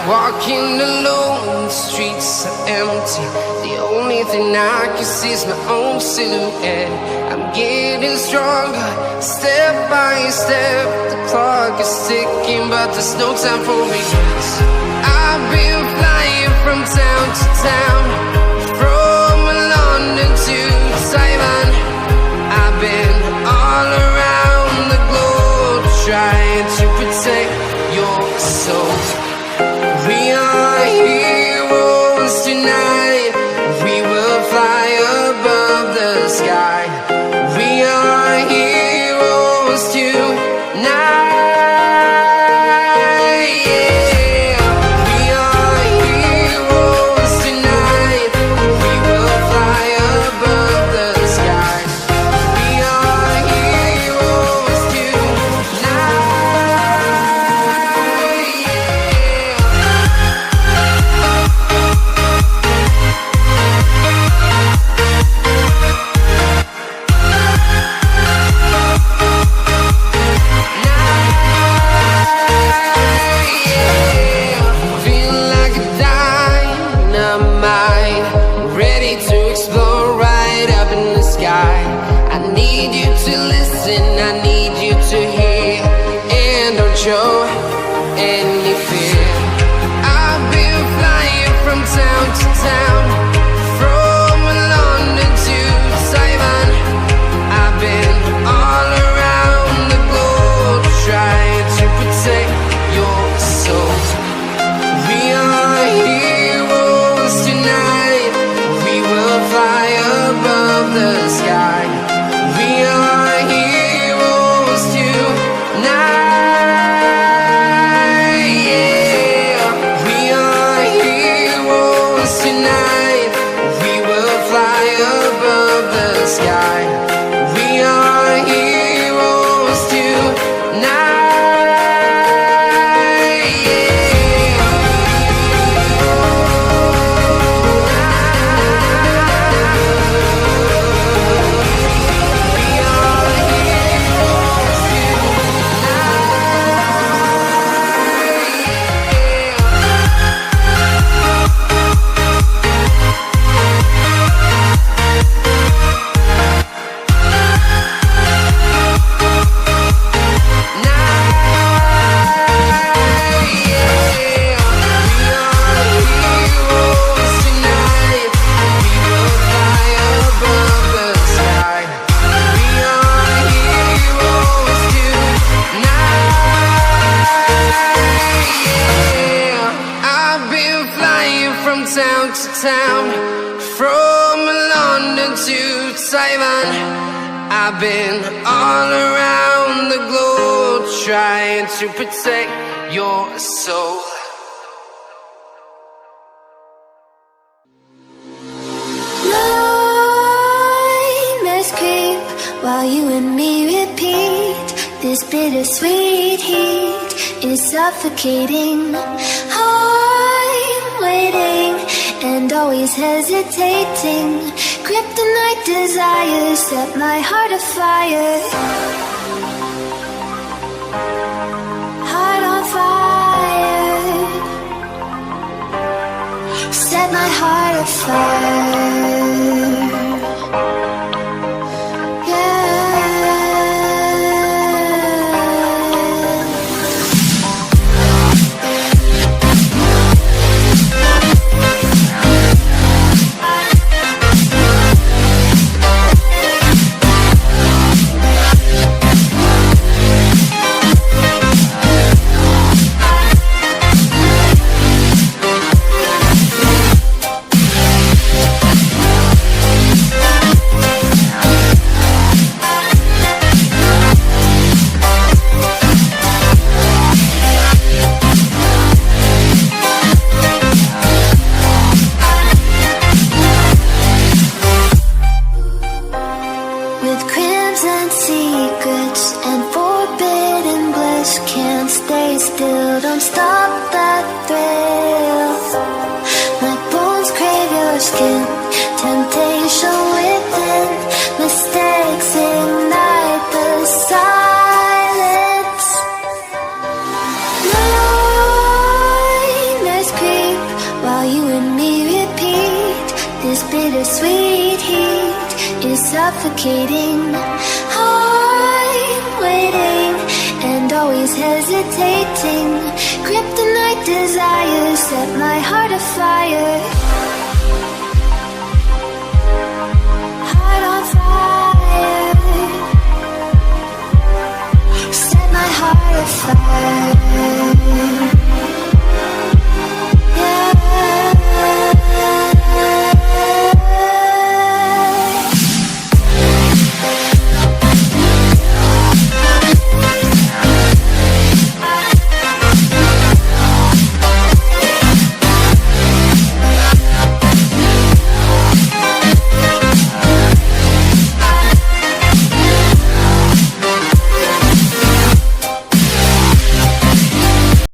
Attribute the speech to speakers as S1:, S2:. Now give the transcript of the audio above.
S1: Walking alone, the streets are empty. The only thing I can see is my own silhouette. I'm getting stronger, step by step. The clock is ticking, but there's no time for regrets. I've been flying from town to town, from London to Taiwan. I've been all around the globe, trying to protect your soul. We are heroes tonight. We will fly above the sky. We are heroes tonight. Yeah. We are heroes tonight. We will fly above the sky. We are heroes tonight. Show any fear. I've been flying from town to town, from London to Taiwan. I've been all around the globe, trying to protect your soul. We are heroes tonight. We will fly above the sky. We are heroes tonight. Sky. We are heroes tonight. Yeah. We are heroes town to town, from London to Taiwan. I've been all around the globe, trying to protect your soul.
S2: Nightmares creep while you and me repeat. This bittersweet heat is suffocating. I'm waiting and always hesitating. Kryptonite desires set my heart afire. Heart on fire. Set my heart afire. sweet heat is suffocating. I'm waiting and always hesitating. Kryptonite desires set my heart afire. Heart on fire. Set my heart afire.